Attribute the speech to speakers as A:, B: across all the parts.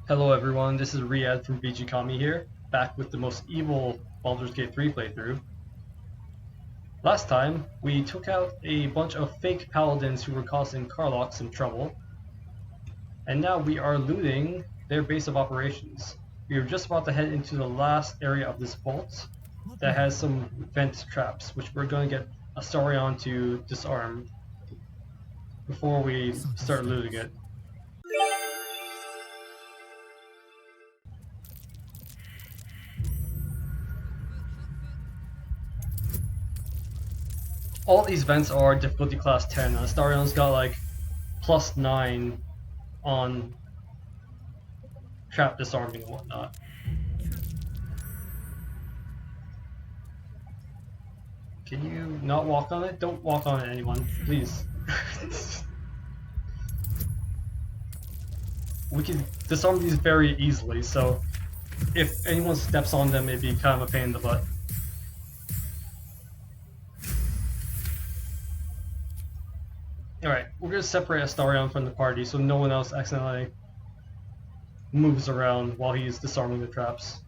A: Hello everyone, this is Riyadh from VGKAMI here, back with the most evil Baldur's Gate 3 playthrough. Last time, we took out a bunch of fake Paladins who were causing Karlach some trouble, and now we are looting their base of operations. We are just about to head into the last area of this vault that has some vent traps, which we're going to get Astarion to disarm before we start looting it. All these vents are difficulty class 10. Astarion's got like +9 on trap disarming and whatnot. Can you not walk on it? Don't walk on it, anyone, please. We can disarm these very easily, so if anyone steps on them, it'd be kind of a pain in the butt. Alright, we're gonna separate Astarion from the party so no one else accidentally moves around while he's disarming the traps.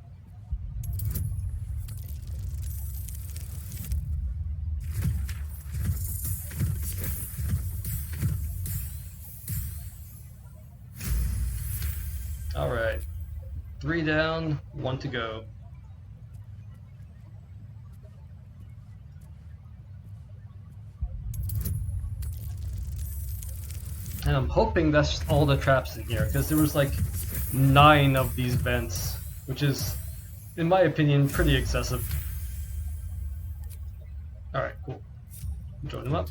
A: Alright, 3 down, 1 to go. And I'm hoping that's all the traps in here, because there was like 9 of these vents, which is, in my opinion, pretty excessive. Alright, cool. Join them up.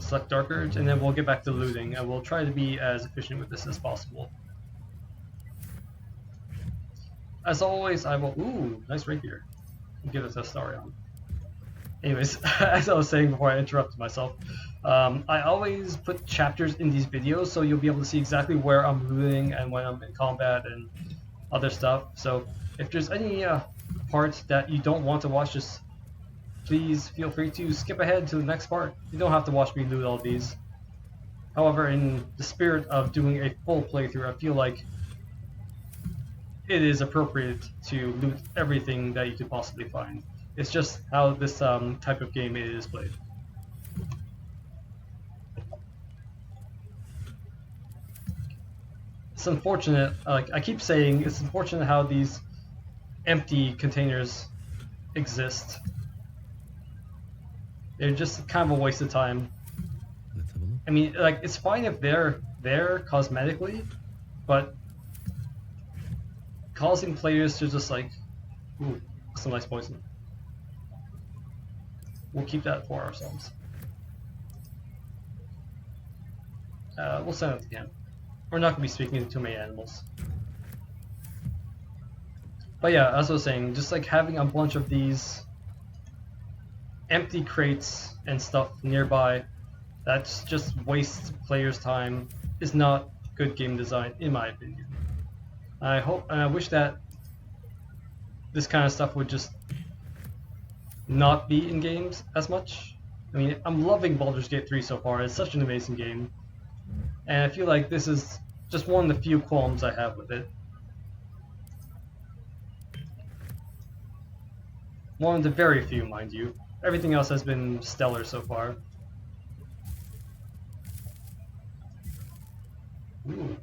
A: Select Dark Urge, and then we'll get back to looting, and we'll try to be as efficient with this as possible. As always, I will... Ooh, nice rapier. Give us a Astarion. Anyways, as I was saying before I interrupted myself, I always put chapters in these videos so you'll be able to see exactly where I'm looting and when I'm in combat and other stuff. So if there's any parts that you don't want to watch, just please feel free to skip ahead to the next part. You don't have to watch me loot all these. However, in the spirit of doing a full playthrough, I feel like it is appropriate to loot everything that you could possibly find. It's just how this type of game is played. It's unfortunate, like I keep saying, it's unfortunate how these empty containers exist. They're just kind of a waste of time. I mean, like, it's fine if they're there cosmetically, but causing players to just like, ooh, some nice poison. We'll keep that for ourselves. We'll send it to camp. We're not going to be speaking to too many animals. But yeah, as I was saying, just like having a bunch of these empty crates and stuff nearby that just wastes players' time is not good game design, in my opinion. I hope and I wish that this kind of stuff would just not be in games as much. I mean, I'm loving Baldur's Gate 3 so far. It's such an amazing game. And I feel like this is just one of the few qualms I have with it. One of the very few, mind you. Everything else has been stellar so far. Ooh.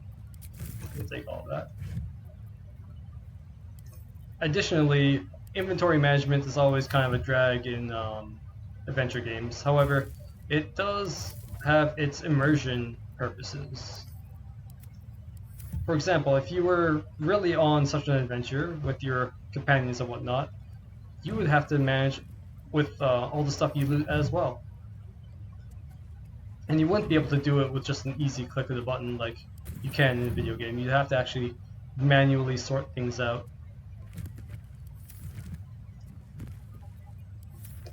A: We'll take all of that. Additionally, inventory management is always kind of a drag in adventure games. However, it does have its immersion purposes. For example, if you were really on such an adventure with your companions and whatnot, you would have to manage with all the stuff you loot as well. And you wouldn't be able to do it with just an easy click of the button like you can in a video game. You'd have to actually manually sort things out.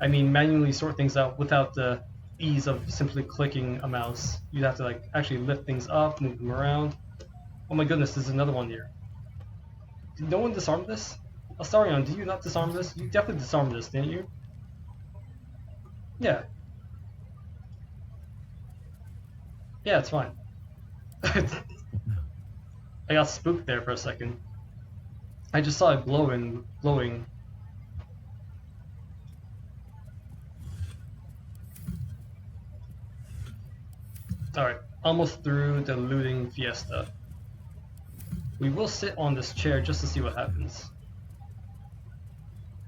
A: I mean, manually sort things out without the ease of simply clicking a mouse. You'd have to like actually lift things up, move them around. Oh my goodness, there's another one here. Did no one disarm this? Astarion, did you not disarm this? You definitely disarmed this, didn't you? Yeah. Yeah, it's fine. I got spooked there for a second. I just saw it glowing. Alright, almost through the looting fiesta. We will sit on this chair just to see what happens.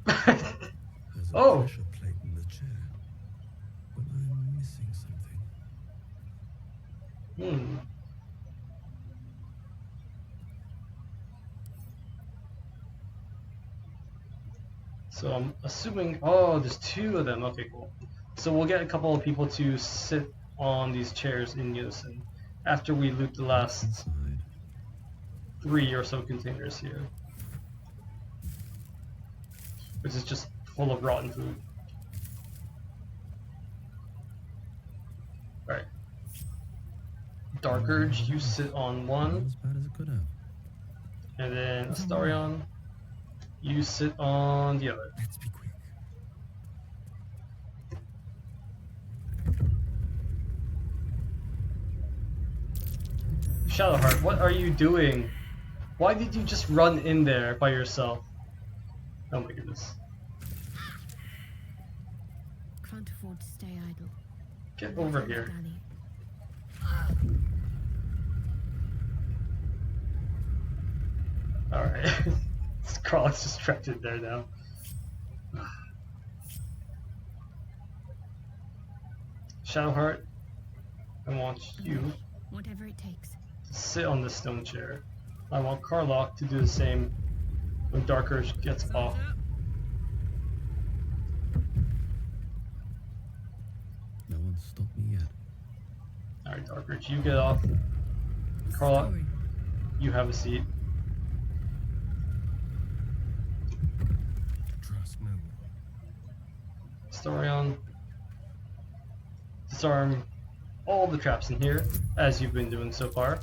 B: There's a
A: Oh!
B: pressure plate in the chair, but I'm missing something.
A: So I'm assuming, oh, there's two of them. Okay, cool. So we'll get a couple of people to sit on these chairs in unison after we loot the last
B: Inside.
A: 3 or so containers here, which is just full of rotten food. Alright. Dark Urge, you sit on
B: Not
A: one,
B: as bad as it could have.
A: and then Astarion, you sit on the other.
B: Let's be quick.
A: Shadowheart, what are you doing? Why did you just run in there by yourself? Oh my goodness.
C: Can't afford to stay idle.
A: Get over here.
C: Danny.
A: Alright. This Karlach's just trapped in there now. Shadowheart, I want you
C: Whatever it takes.
A: to sit on this stone chair. I want Karlach to do the same when Dark Urge gets off.
B: No one's stopped me yet.
A: Alright, Dark Urge, you get off. Karlach, you have a seat.
B: Trust no one.
A: Astarion, disarm all the traps in here, as you've been doing so far.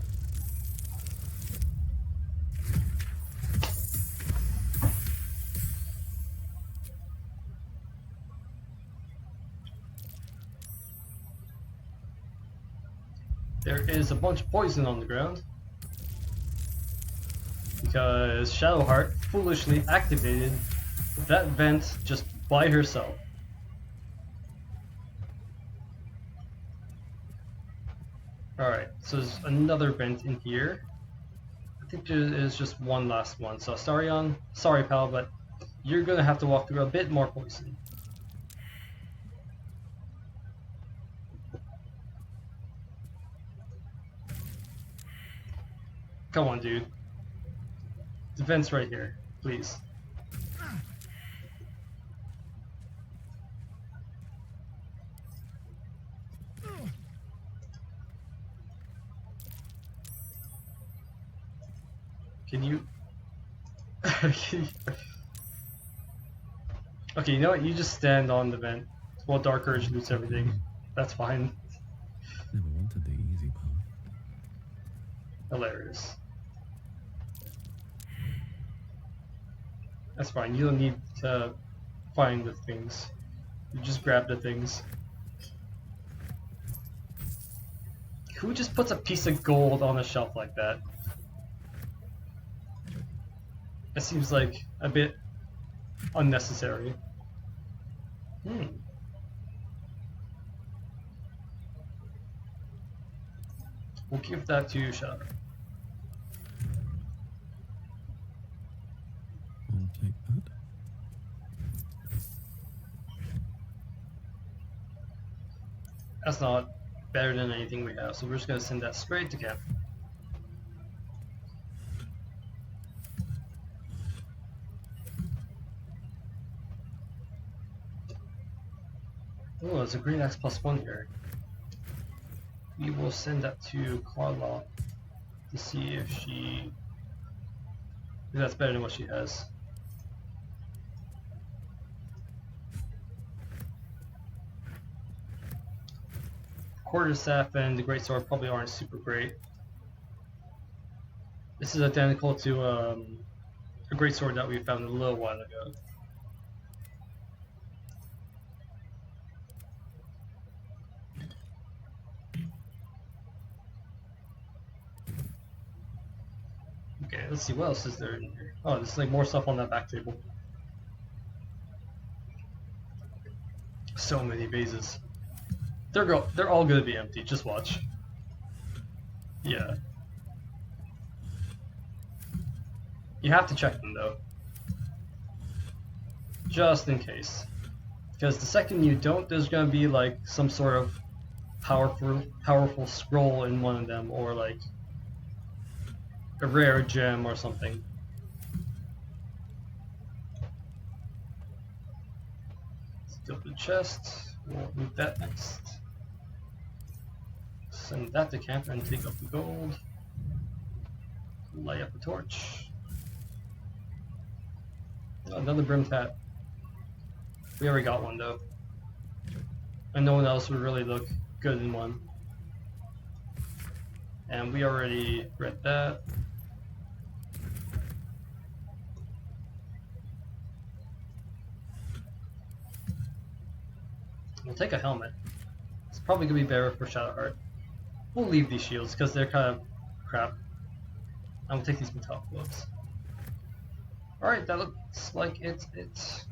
A: There is a bunch of poison on the ground because Shadowheart foolishly activated that vent just by herself. Alright, so there's another vent in here. I think there is just one last one. So Astarion, sorry pal, but you're gonna have to walk through a bit more poison. Come on, dude. The vent's right here, please. Can you... Okay, you know what? You just stand on the vent while Dark Urge loots everything. That's fine.
B: Never wanted the easy path.
A: Hilarious. That's fine. You don't need to find the things. You just grab the things. Who just puts a piece of gold on a shelf like that? It seems like a bit unnecessary. We'll give that to Shadow.
B: I'll take that.
A: That's not better than anything we have, so we're just gonna send that straight to camp. Oh, there's a Green Axe +1 here. We will send that to Karlach to see if that's better than what she has. Quarterstaff and the Greatsword probably aren't super great. This is identical to a Greatsword that we found a little while ago. Okay, let's see, what else is there in here? Oh, there's like more stuff on that back table. So many vases. They're all gonna be empty, just watch. Yeah. You have to check them though. Just in case. Because the second you don't, there's gonna be like some sort of powerful scroll in one of them, or like a rare gem or something. Let's go to the chest. We'll move that next. Send that to camp and take up the gold. Light up a torch. Another brimmed hat. We already got one though. And no one else would really look good in one. And we already read that. We'll take a helmet. It's probably gonna be better for Shadowheart. We'll leave these shields because they're kind of crap. And we'll take these metallic gloves. Alright, that looks like it's it.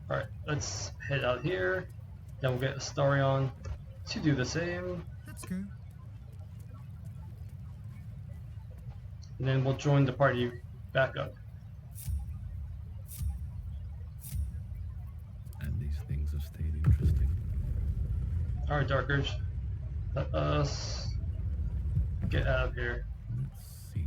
A: Alright, let's head out here. Then we'll get Astarion to do the same.
B: Let's go.
A: And then we'll join the party back up.
B: And these things have stayed interesting.
A: Alright, Dark Urge. Let us get out of here.
B: Let's see.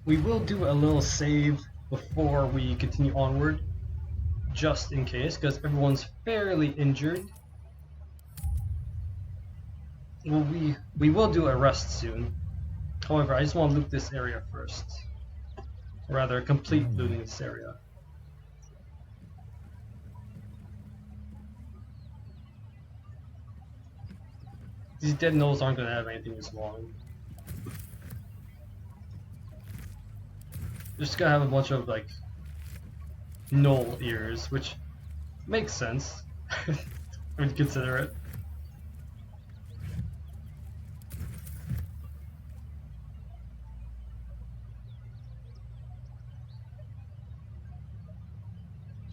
A: We will do a little save before we continue onward, just in case, because everyone's fairly injured. Well, we will do a rest soon. However, I just want to loot this area first. Or rather, complete looting this area. These dead gnolls aren't going to have anything this long. They're just going to have a bunch of, like, gnoll ears, which makes sense. I would consider it.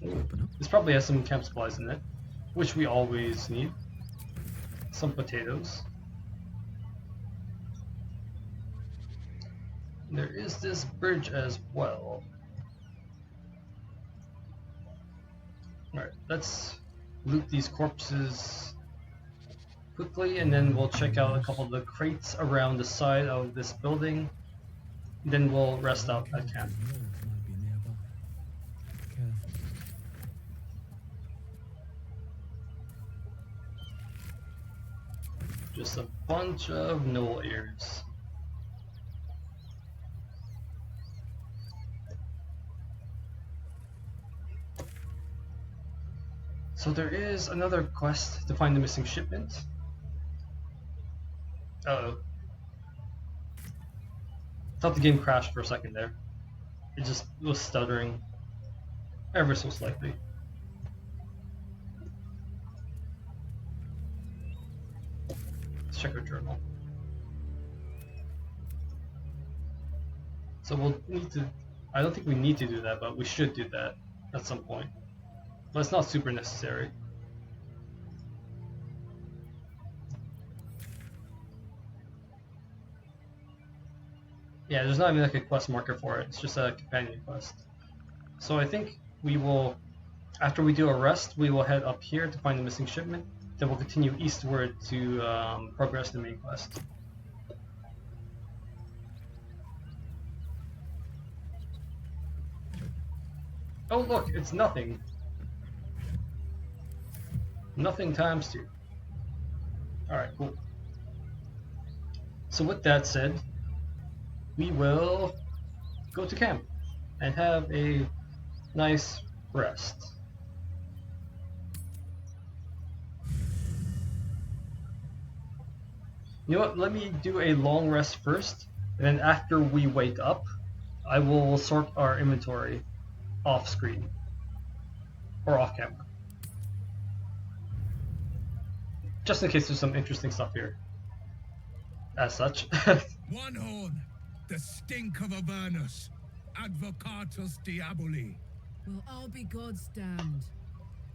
B: Open up.
A: This probably has some camp supplies in it, which we always need. Some potatoes. There is this bridge as well. Alright, let's loot these corpses quickly, and then we'll check out a couple of the crates around the side of this building. Then we'll rest up at camp.
B: Gnolls might be nearby. Careful.
A: Just a bunch of gnoll ears. So there is another quest to find the missing shipment. Uh-oh. Thought the game crashed for a second there. It just was stuttering ever so slightly. Let's check our journal. So we'll need to, I don't think we need to do that, but we should do that at some point. But it's not super necessary. Yeah, there's not even like a quest marker for it, it's just a companion quest. So I think we will, after we do a rest, we will head up here to find the missing shipment, then we'll continue eastward to progress the main quest. Oh look, it's nothing. Nothing times 2. Alright, cool. So with that said, we will go to camp and have a nice rest. You know what, let me do a long rest first, And then after we wake up, I will sort our inventory off screen or off camera, just in case there's some interesting stuff here. As such.
D: One horn, the stink of Avernus, advocatus diaboli.
E: Well, I'll be God's damned.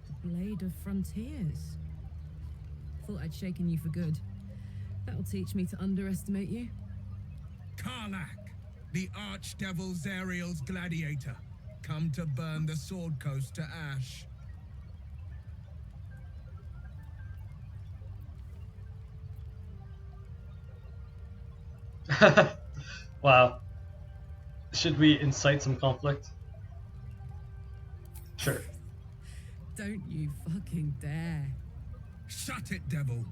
E: The blade of frontiers. Thought I'd shaken you for good. That'll teach me to underestimate you.
D: Karlach, the archdevil Zariel's gladiator, come to burn the Sword Coast to ash.
A: Wow. Should we incite some conflict? Sure.
E: Don't you fucking dare.
D: Shut it, devil.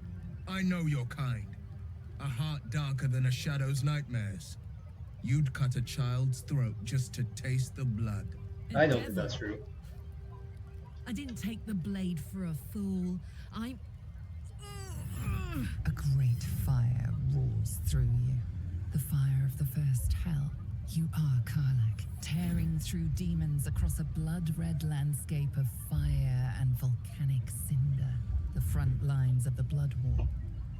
D: I know your kind. A heart darker than a shadow's nightmares. You'd cut a child's throat just to taste the blood.
A: I don't think that's true.
E: I didn't take the blade for a fool.
F: A great fire roars through you. The fire of the first hell. You are Karlach, tearing through demons across a blood-red landscape of fire and volcanic cinder. The front lines of the Blood War.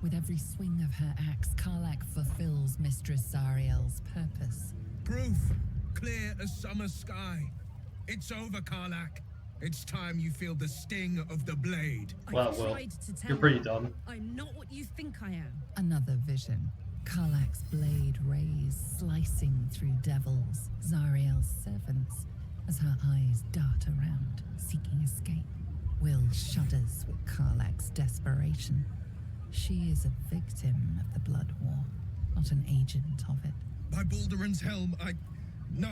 F: With every swing of her axe, Karlach fulfills Mistress Zariel's purpose.
D: Proof, clear as summer sky. It's over, Karlach. It's time you feel the sting of the blade.
A: Wow, Will, you're pretty dumb.
E: I'm not what you think I am.
F: Another vision. Karlach's blade rays slicing through devils, Zariel's servants, as her eyes dart around, seeking escape. Wyll shudders with Karlach's desperation. She is a victim of the Blood War, not an agent of it.
D: By Balduran's helm, No,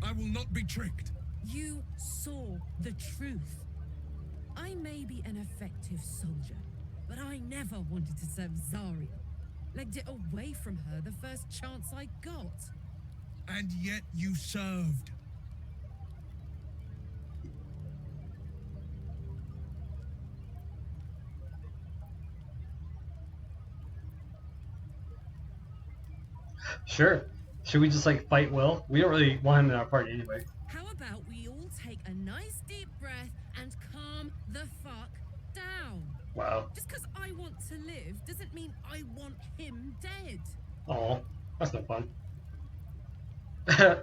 D: I will not be tricked.
E: You saw the truth. I may be an effective soldier, but I never wanted to serve Zariel. Legged it away from her the first chance I got.
D: And yet you served.
A: Sure. Should we just like fight Will? We don't really want him in our party anyway.
E: How about we all take a nice deep breath and calm the fuck down?
A: Wow.
E: Just because I want to live doesn't mean I want him dead.
A: Oh, that's no fun.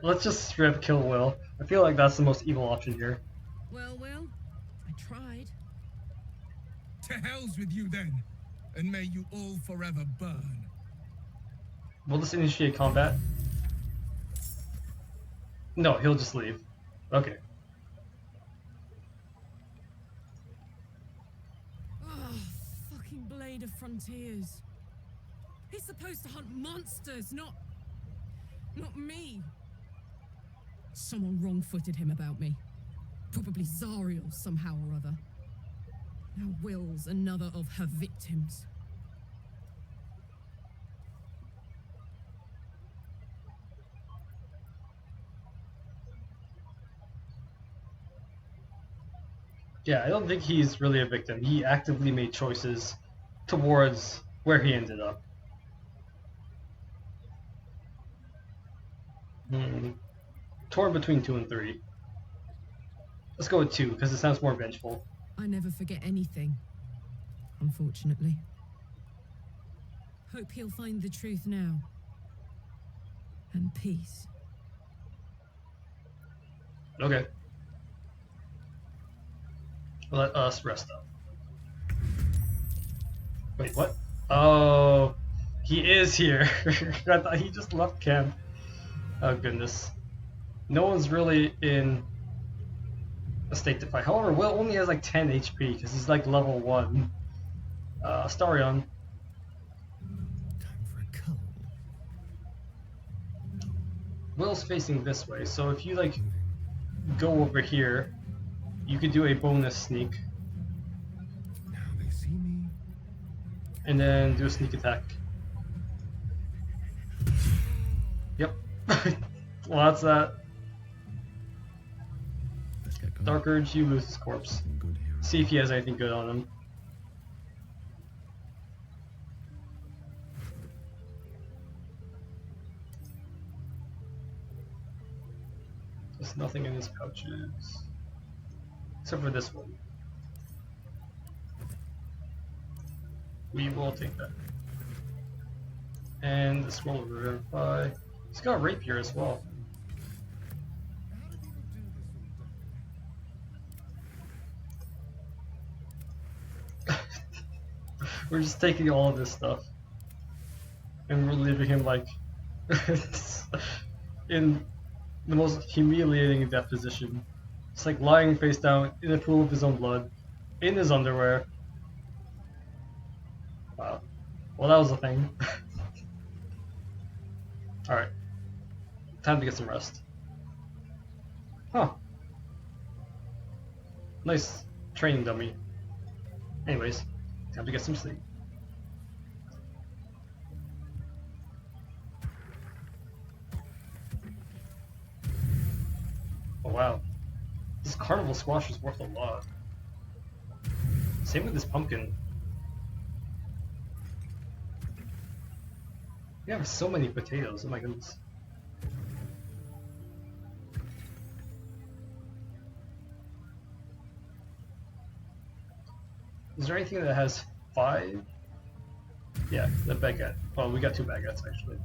A: Let's just straight up kill Will. I feel like that's the most evil option here.
E: Well, I tried.
D: To hell's with you then, and may you all forever burn.
A: We'll just initiate combat. No, he'll just leave. Okay.
E: Oh, fucking blade of frontiers. He's supposed to hunt monsters, not me. Someone wrong-footed him about me. Probably Zariel somehow or other. Now Will's another of her victims.
A: Yeah, I don't think he's really a victim. He actively made choices towards where he ended up. Torn between 2 and 3. Let's go with 2, because it sounds more vengeful.
E: I never forget anything, unfortunately. Hope he'll find the truth now. And peace.
A: Okay. Let us rest up. Wait, what? Oh, he is here. I thought he just left camp. Oh goodness. No one's really in a state to fight. However, Will only has like 10 HP because he's like level 1. Starion.
B: Time for a cull.
A: Will's facing this way, so if you like
B: Moving.
A: go over here, you could do a bonus sneak
B: Now they see me.
A: and then do a sneak attack. Yep. Well, that's that.
B: Let's get going.
A: Dark Urge, you lose his corpse.
B: Something good here.
A: See if he has anything good on him. There's nothing in his pouches. Except for this one. We will take that. And the scroll of verify. He's got a rapier as well. We're just taking all of this stuff. And we're leaving him like in the most humiliating death position. It's like lying face down in a pool of his own blood, in his underwear. Wow. Well, that was a thing. Alright. Time to get some rest. Huh. Nice training dummy. Anyways, time to get some sleep. Oh wow. This carnival squash is worth a lot. Same with this pumpkin. We have so many potatoes, oh my goodness. Is there anything that has 5? Yeah, the baguette. Well, we got 2 baguettes actually.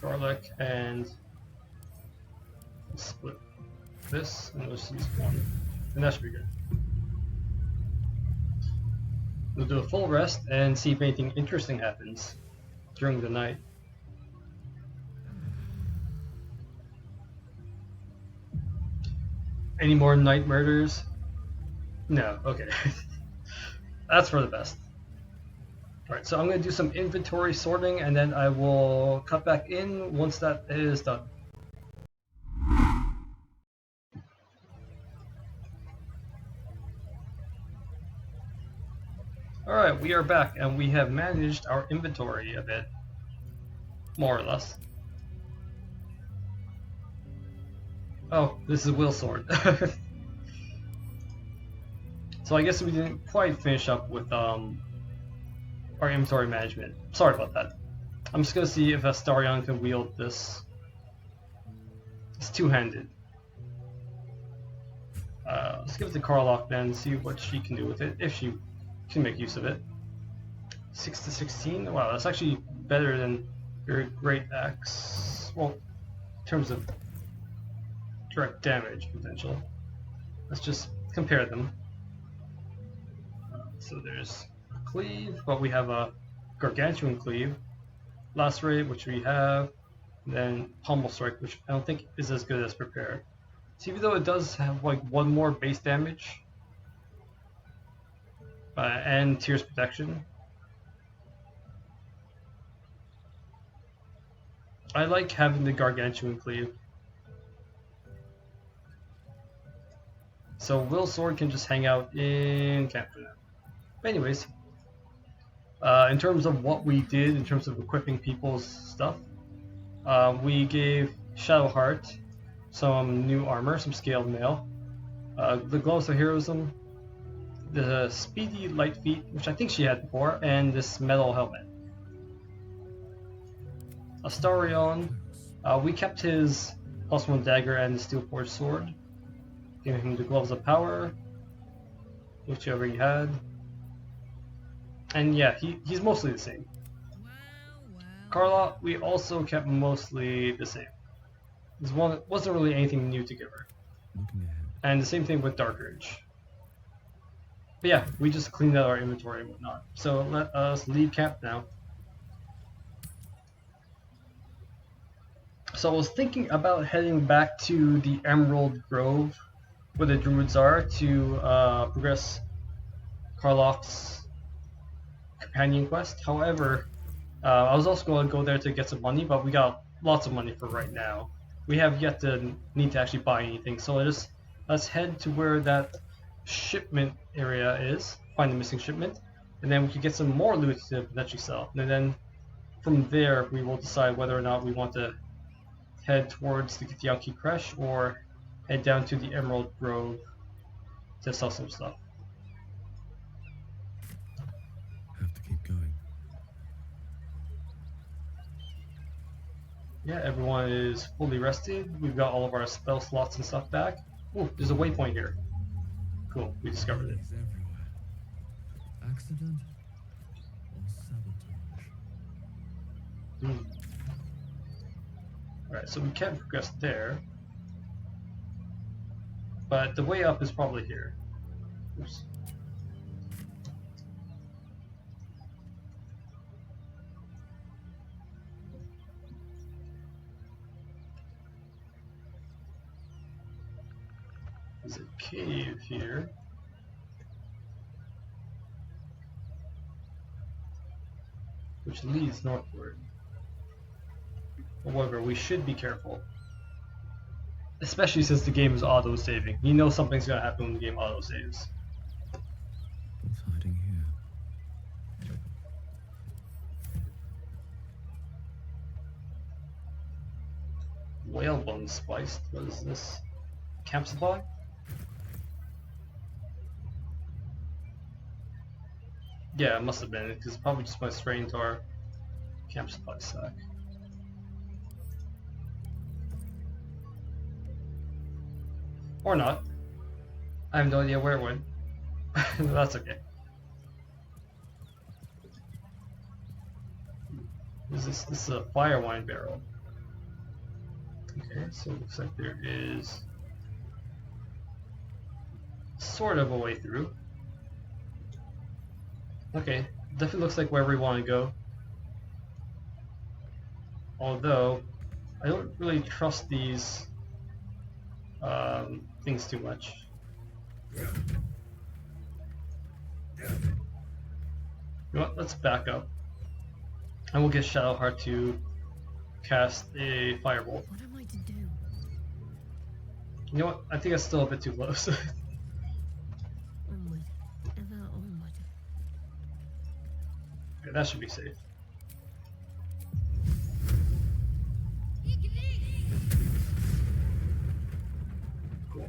A: Garlic and split this and let's use 1. And that should be good. We'll do a full rest and see if anything interesting happens during the night. Any more night murders? No, okay. That's for the best. Alright, so I'm going to do some inventory sorting and then I will cut back in once that is done. Alright, we are back and we have managed our inventory a bit. More or less. Oh, this is Wyll's sword. So I guess we didn't quite finish up with our inventory management. Sorry about that. I'm just gonna see if Astarion can wield this. It's two-handed. Let's give it to Karlach then and see what she can do with it, if she can make use of it. 6 to 16? Wow, that's actually better than your great axe. Well, in terms of direct damage potential. Let's just compare them. So there's a cleave, but we have a gargantuan cleave, lacerate, which we have, and then pommel strike, which I don't think is as good as prepared. So even though it does have like 1 more base damage and Tears protection, I like having the gargantuan cleave. So Wyll's sword can just hang out in camp for now. But anyways, in terms of what we did, in terms of equipping people's stuff, we gave Shadowheart some new armor, some scaled mail, the gloves of heroism, the speedy light feet, which I think she had before, and this metal helmet. Astarion, we kept his +1 dagger and the steel forged sword, giving him the gloves of power, which he already had. And yeah, he's mostly the same. Karlach, we also kept mostly the same. There wasn't really anything new to give her. And the same thing with Dark Urge. But yeah, we just cleaned out our inventory and whatnot. So let us leave camp now. So I was thinking about heading back to the Emerald Grove where the druids are to progress Karlach's companion quest. However, I was also going to go there to get some money, but we got lots of money for right now. We have yet to need to actually buy anything, so let's head to where that shipment area is, find the missing shipment, and then we can get some more loot to potentially sell. And then from there, we will decide whether or not we want to head towards the Githyanki Creche or head down to the Emerald Grove to sell some stuff.
B: Have to keep going.
A: Yeah, everyone is fully rested. We've got all of our spell slots and stuff back. Oh, there's a waypoint here. Cool, we discovered it.
B: Bodies everywhere. Accident or sabotage?
A: Alright, so we can progress there. But the way up is probably here. Oops. There's a cave here. Which leads northward. However, we should be careful. Especially since the game is auto-saving. You know something's gonna happen when the game auto-saves.
B: What's hiding here?
A: Whalebone spiced. What is this? Camp supply? Yeah, it must have been, because probably just went straight into our camp supply sack. Or not. I have no idea where it went. That's okay. This is a fire wine barrel. Okay, so it looks like there is sort of a way through. Okay, definitely looks like where we want to go. Although, I don't really trust these things too much. You know what, let's back up. And we'll get Shadowheart to cast a firebolt.
C: What am I to do?
A: You know what, I think that's still a bit too close.
C: Onward. Ever onward.
A: Okay, that should be safe. Cool.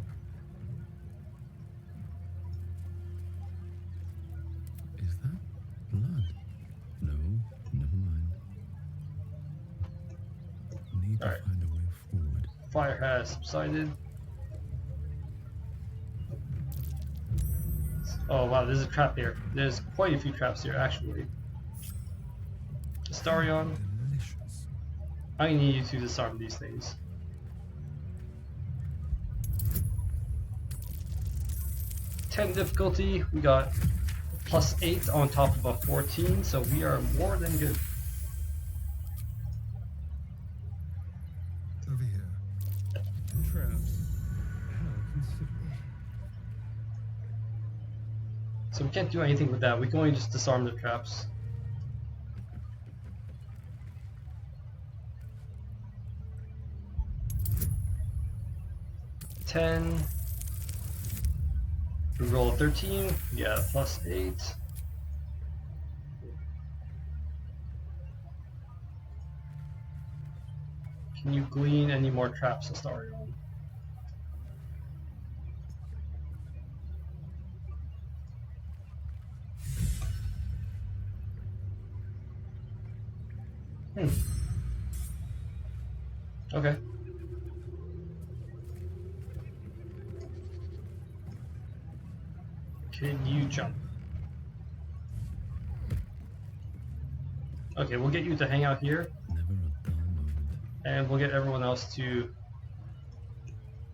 B: Is that blood? No, never mind. Need to
A: Alright.
B: find a way forward.
A: Fire has subsided. Oh wow, there's a trap here. There's quite a few traps here, actually. Astarion,
B: Delicious.
A: I need you to disarm these things. +10 difficulty, we got +8 on top of a 14, so we are more than good.
B: Over here. Traps. How considerate.
A: So we can't do anything with that, we can only just disarm the traps. +10. We roll a 13, yeah, +8. Can you glean any more traps, Astarion? Okay. Can you jump? Okay, we'll get you to hang out here,
B: Never a dull moment.
A: and we'll get everyone else to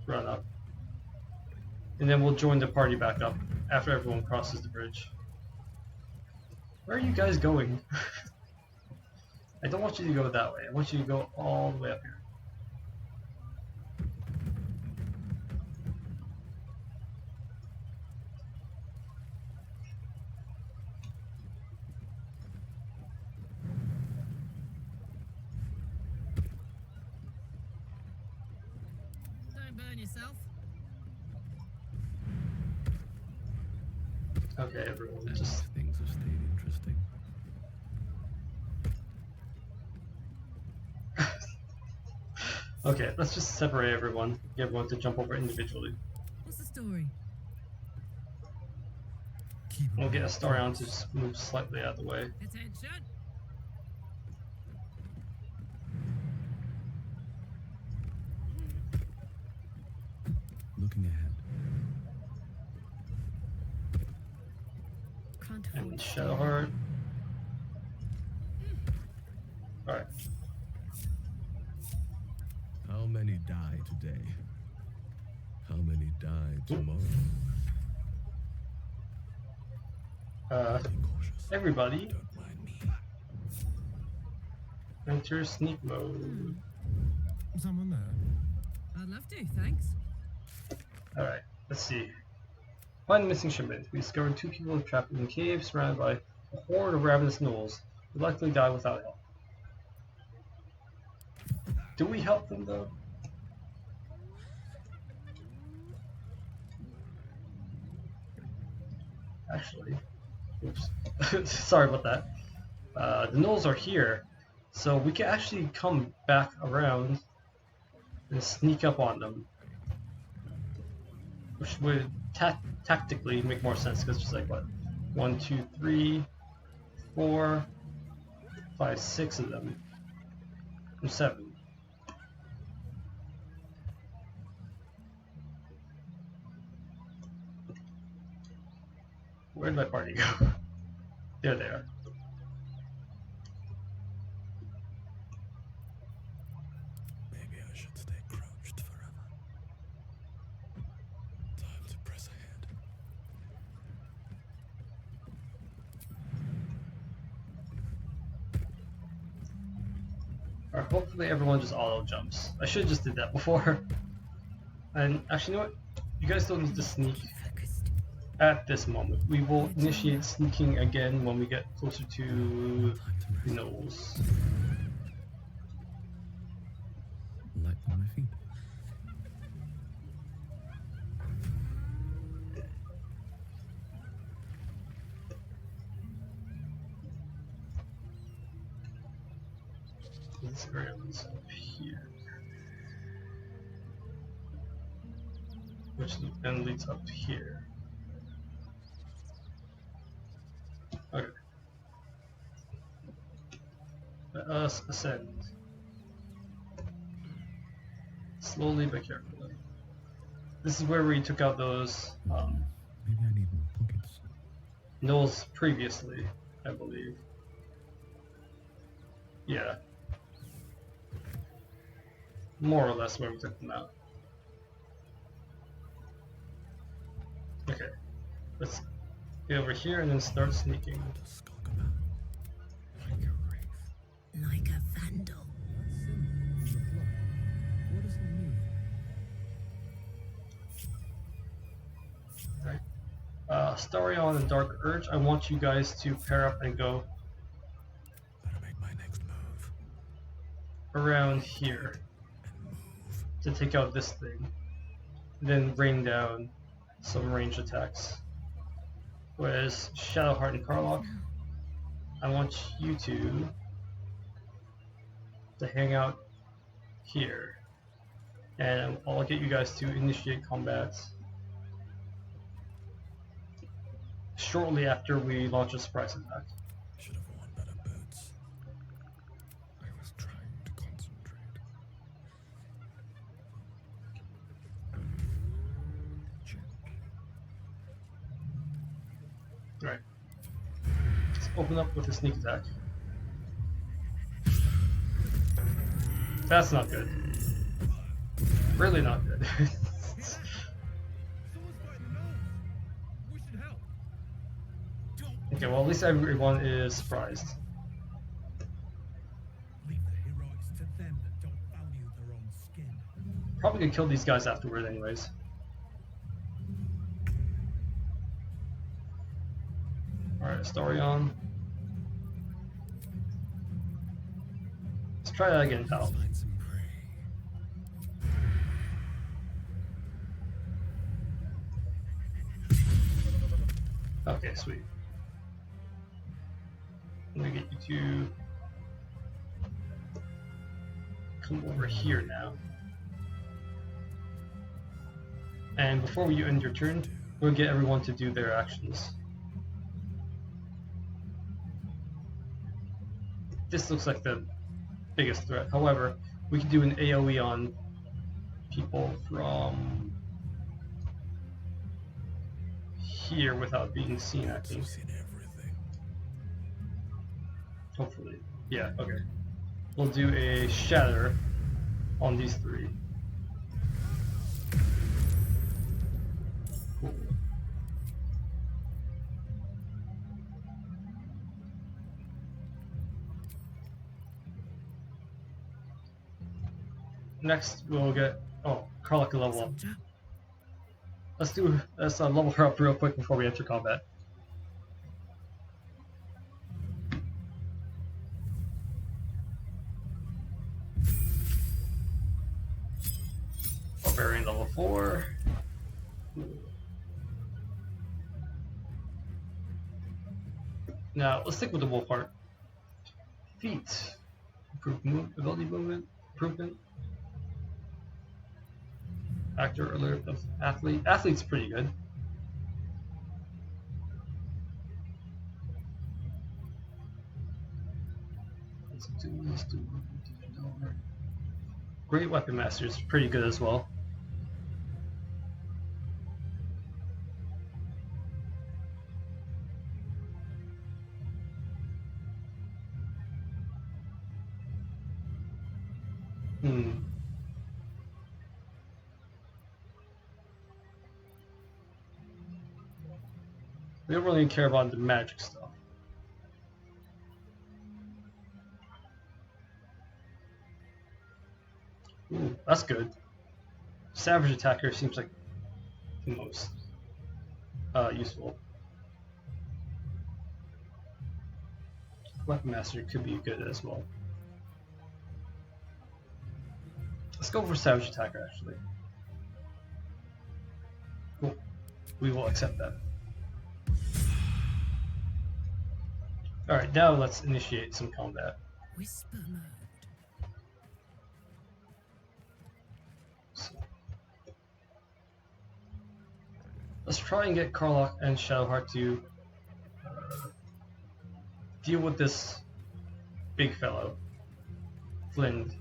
A: run up. And then we'll join the party back up after everyone crosses the bridge. Where are you guys going? I don't want you to go that way. I want you to go all the way up here.
E: Don't burn yourself.
A: Okay, everyone,
B: And
A: just
B: things have stayed interesting.
A: okay. Let's just separate everyone. Get everyone to jump over individually.
E: What's the story?
B: Keep
A: We'll get Astarion to just move slightly out of the way.
E: Attention.
B: looking ahead.
C: Can't afford
A: And
C: to
A: Shadowheart. Alright.
B: How many die today? How many die tomorrow? Be cautious.
A: Everybody,
B: Don't mind me.
A: enter sneak mode.
D: Someone there?
E: I'd love to, thanks.
A: Alright, let's see. Find the missing shipment. We discovered 2 people trapped in a cave surrounded by a horde of ravenous gnolls who likely died without help. Do we help them though? Actually, oops. Sorry about that. The gnolls are here, so we can actually come back around and sneak up on them, which would tactically make more sense because it's like what, 1, 2, 3, 4, 5, 6 of them, or 7. Where did my party go? There they are.
B: Maybe I should stay crouched forever. Time to press ahead.
A: Alright, hopefully everyone just auto jumps. I should have just did that before. And actually, you know what? You guys don't need to sneak
C: focused.
A: at this moment. We will initiate sneaking again when we get closer to Gnolls.
B: Light on my feet.
A: This area is up here, which then leads up here. Okay. Let us ascend. Slowly but carefully. This is where we took out those
B: Maybe I need more pockets.
A: Gnolls previously, I believe. Yeah. More or less where we took them out. Okay. Let's get over here and then start sneaking.
B: To skulk about. Like a wraith.
C: Like a vandal.
B: What does it mean?
A: Starion and Dark Urge, I want you guys to pair up and go
B: Better make my next move.
A: around here to take out this thing. Then rain down some ranged attacks. Whereas Shadowheart and Karlach, I want you two to hang out here. And I'll get you guys to initiate combat shortly after we launch a surprise attack.
B: Should have worn better boots. I was trying to concentrate. Check.
A: Right. Let's open up with a sneak attack. That's not good. Really not good.
D: Someone's fighting the gnolls. We should help.
A: Okay, well at least everyone is surprised.
D: Leave the heroics to them that don't value their own skin.
A: Probably gonna kill these guys afterward anyways. Alright, Starion. Let's try that again, pal.
B: Find some prey.
A: Okay, sweet. I'm gonna get you to come over here now. And before you end your turn, we'll get everyone to do their actions. This looks like the biggest threat. However, we can do an AoE on people from here without being seen, I think.
B: I've seen everything.
A: Hopefully. Yeah, okay. We'll do a shatter on these three. Cool. Next, we'll get... Oh, Karlach can level up.
E: Soldier.
A: Let's level her up real quick before we enter combat. Barbarian level 4. Now, let's stick with the wolf part. Feet. Improved ability movement. Improvement. Actor alert of athlete. Athlete's pretty good. Let's do Great Weapon Master is pretty good as well. We don't really care about the magic stuff. Ooh, that's good. Savage Attacker seems like the most useful. Weapon Master could be good as well. Let's go for Savage Attacker actually. Cool. We will accept that. Alright, now let's initiate some combat.
E: Whisper mode.
A: So, let's try and get Karlach and Shadowheart to deal with this big fellow, Flynn.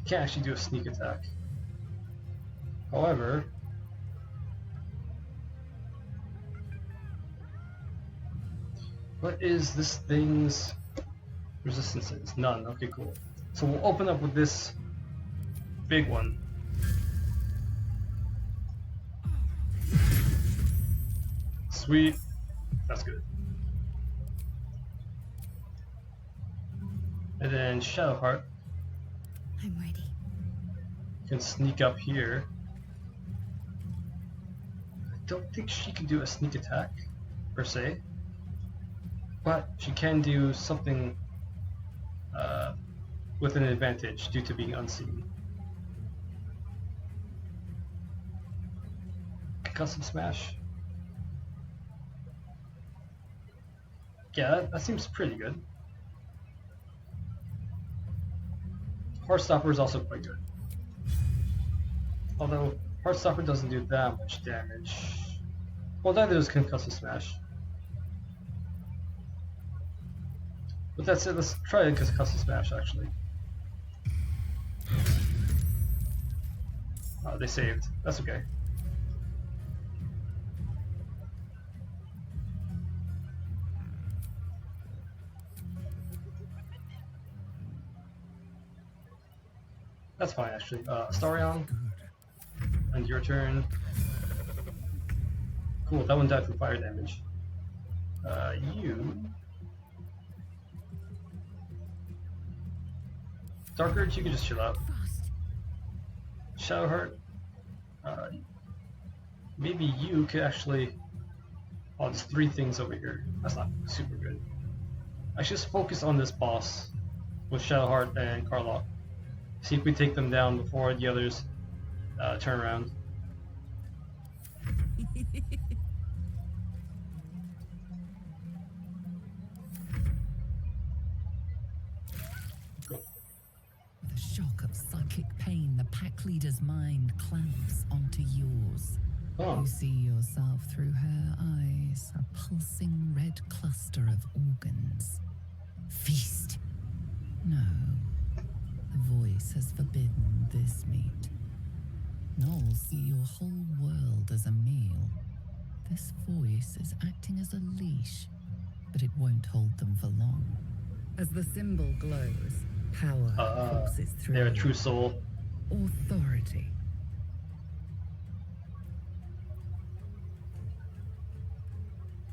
A: Can't actually do a sneak attack. However, what is this thing's resistance? Is none. Okay, cool. So we'll open up with this big one. Sweet. That's good. And then Shadowheart
C: I'm ready.
A: can sneak up here. I don't think she can do a sneak attack, per se. But she can do something with an advantage due to being unseen. Custom Smash. Yeah, that seems pretty good. Heartstopper is also quite good. Although Heartstopper doesn't do that much damage. Well, neither does Concussive Smash. But that's it, let's try a Concussive Smash actually. Oh, they saved. That's okay. That's fine actually. Astarion, and your turn. Cool, that one died from fire damage. You... Dark Urge, you can just chill out.
C: Frost.
A: Shadowheart, maybe you could actually... Oh, there's 3 things over here. That's not super good. I should just focus on this boss with Shadowheart and Karlach. See if we take them down before the others turn around. Cool.
F: The shock of psychic pain, the pack leader's mind clamps onto yours.
A: Oh,
F: You see yourself through her eyes, a pulsing red cluster of organs. Feast. No. The voice has forbidden this meat. Gnolls see your whole world as a meal. This voice is acting as a leash, but it won't hold them for long. As the symbol glows, power courses through
A: they're a
F: you.
A: true soul.
F: Authority.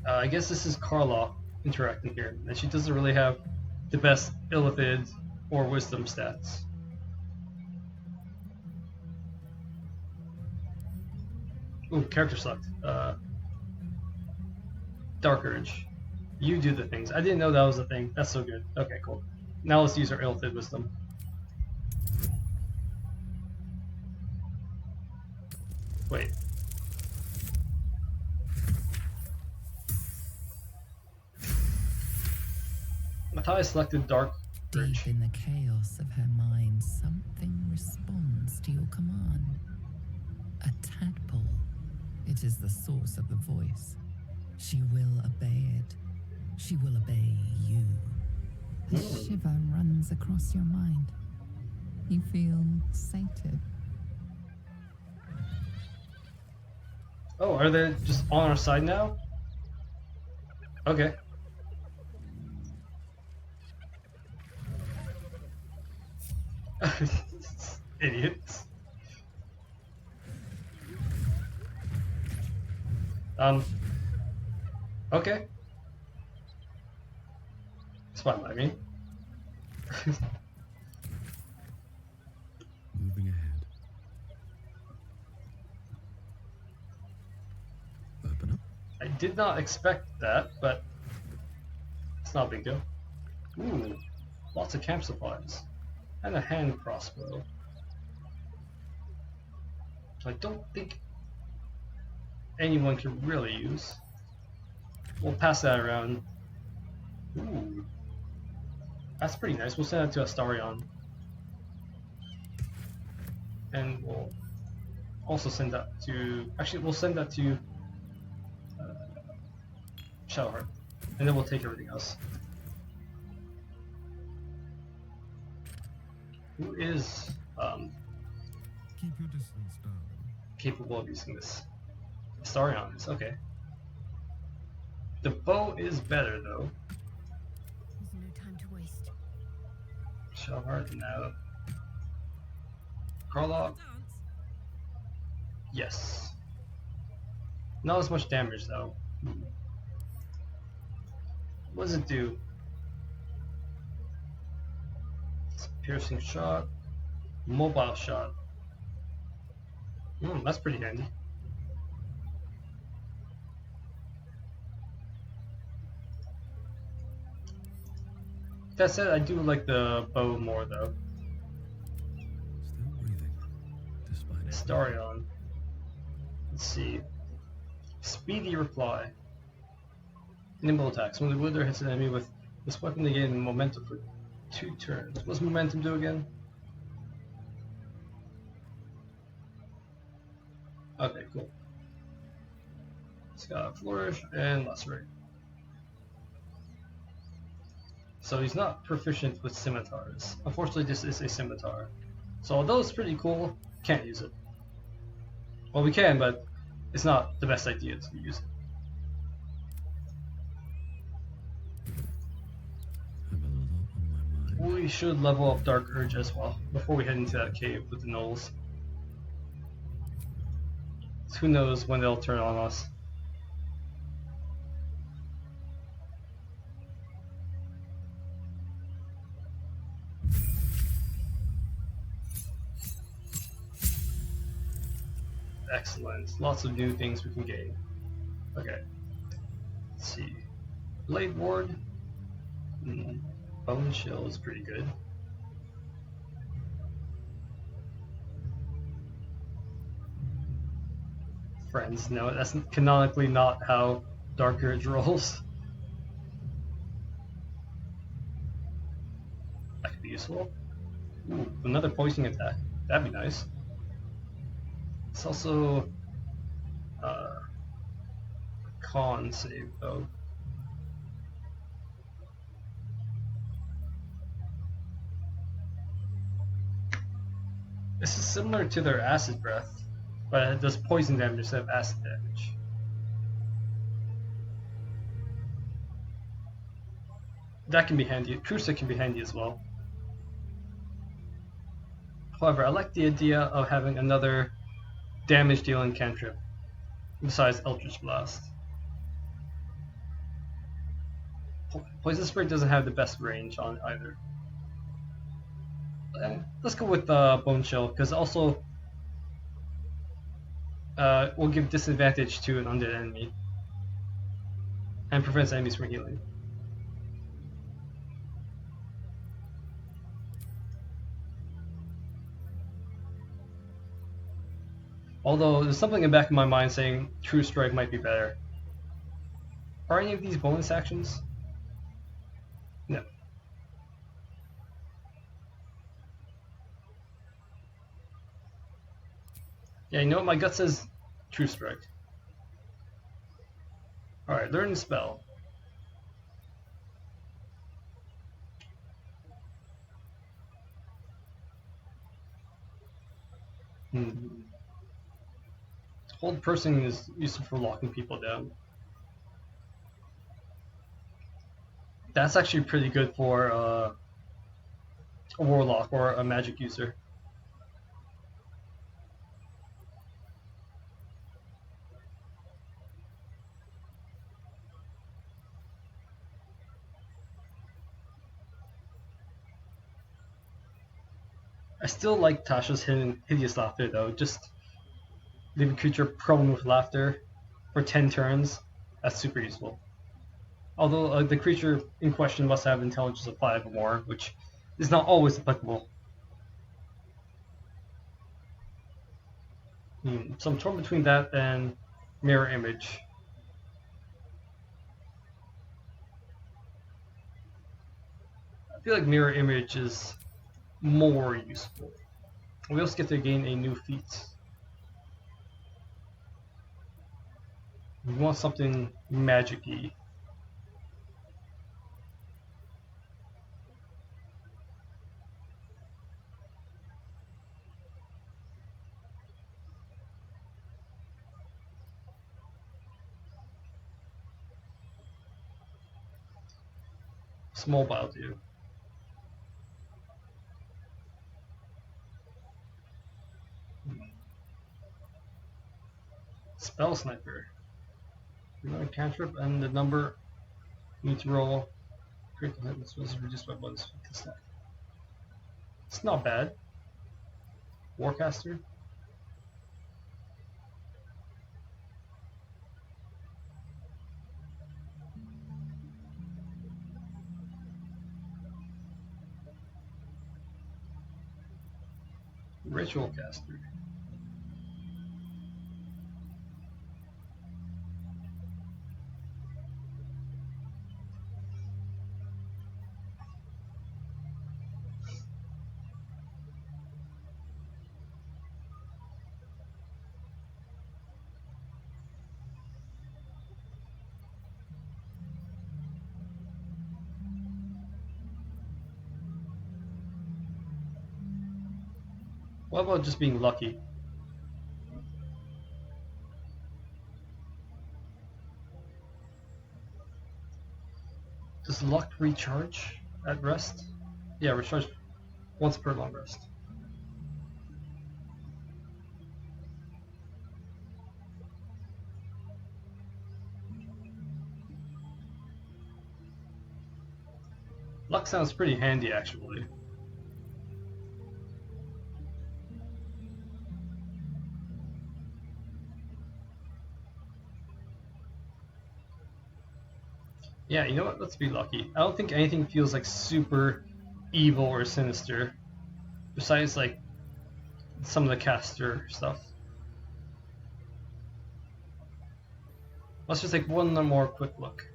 A: I guess this is Karlach interacting here, and she doesn't really have the best Illithid or wisdom stats. Ooh, character select. Dark Urge. You do the things. I didn't know that was a thing. That's so good. Okay, cool. Now let's use our Illithid wisdom. Wait. I thought I selected Dark Urge.
F: Deep in the chaos of her mind, something responds to your command. A tadpole. It is the source of the voice. She will obey it. She will obey you. A shiver runs across your mind. You feel sated.
A: Oh, are they just on our side now? Okay. Idiots. Okay. It's fine by me.
B: Moving ahead. Open up.
A: I did not expect that, but it's not a big deal. Ooh, lots of camp supplies. And a hand crossbow. I don't think anyone can really use. We'll pass that around. Ooh. That's pretty nice. We'll send that to Astarion. And we'll also send that to... Actually, we'll send that to Shadowheart. And then we'll take everything else. Who is
B: Keep your distance, darling.
A: capable of using this? Astarion is, okay. The bow is better though.
C: There's no time to waste.
A: Shadowheart, no. Karlach,
E: Dance.
A: yes. Not as much damage though. What does it do? It's piercing shot, mobile shot. That's pretty handy. That said, I do like the bow more though.
B: Still breathing, despite it.
A: Astarion. Let's see. Speedy reply. Nimble attacks. When the wielder hits an enemy with this weapon, they gain momentum for 2 turns. What does momentum do again? Okay, cool. It's got flourish and lacerate. So he's not proficient with scimitars. Unfortunately, this is a scimitar. So although it's pretty cool, can't use it. Well, we can, but it's not the best idea to use it.
B: I have a lot on my mind.
A: We should level up Dark Urge as well before we head into that cave with the Gnolls. Who knows when they'll turn on us. Excellent. Lots of new things we can gain. Okay. Let's see. Blade Ward. Bone Chill is pretty good. Friends, no, that's canonically not how Dark Urge rolls. That could be useful. Ooh, another poisoning attack. That'd be nice. It's also con save though. This is similar to their acid breath, but it does poison damage instead of acid damage. That can be handy. True Stick can be handy as well. However, I like the idea of having another damage dealing cantrip besides Eldritch Blast. Poison Spray doesn't have the best range on it either. Let's go with Bone Chill, because also will give disadvantage to an undead enemy and prevents enemies from healing. Although there's something in the back of my mind saying True Strike might be better. Are any of these bonus actions? No. Yeah, you know what? My gut says True Strike. Alright, learn the spell. Hold person is useful for locking people down. That's actually pretty good for a warlock or a magic user. I still like Tasha's hideous laughter though. Just leave a creature prone with laughter for 10 turns. That's super useful. Although the creature in question must have intelligence of 5 or more, which is not always applicable. So I'm torn between that and Mirror Image. I feel like Mirror Image is more useful. We also get to gain a new feat. We want something magic-y. Small Baldur. Spell Sniper. You know, cantrip and the number you need to roll. Critical hit was reduced by bonus 50 It's not bad. Warcaster. Ritual Caster. What about just being lucky? Does luck recharge at rest? Yeah, recharge once per long rest. Luck sounds pretty handy actually. Yeah, you know what? Let's be lucky. I don't think anything feels like super evil or sinister, besides like some of the caster stuff. Let's just take one more quick look.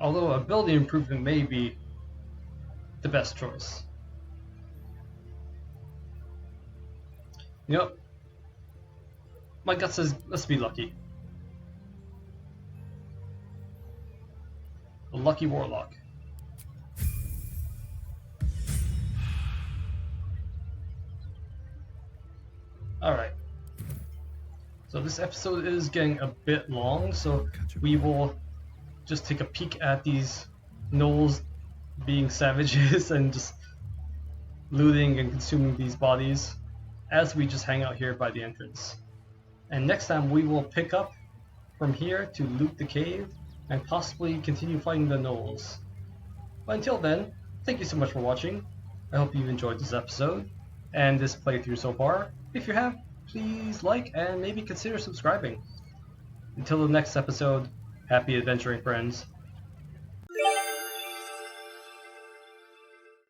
A: Although ability improvement may be the best choice. You know, my gut says let's be lucky. A lucky Warlock. Alright. So this episode is getting a bit long, so we will just take a peek at these gnolls being savages and just looting and consuming these bodies as we just hang out here by the entrance. And next time we will pick up from here to loot the cave and possibly continue fighting the gnolls. But until then, thank you so much for watching. I hope you've enjoyed this episode and this playthrough so far. If you have, please like and maybe consider subscribing. Until the next episode, happy adventuring friends.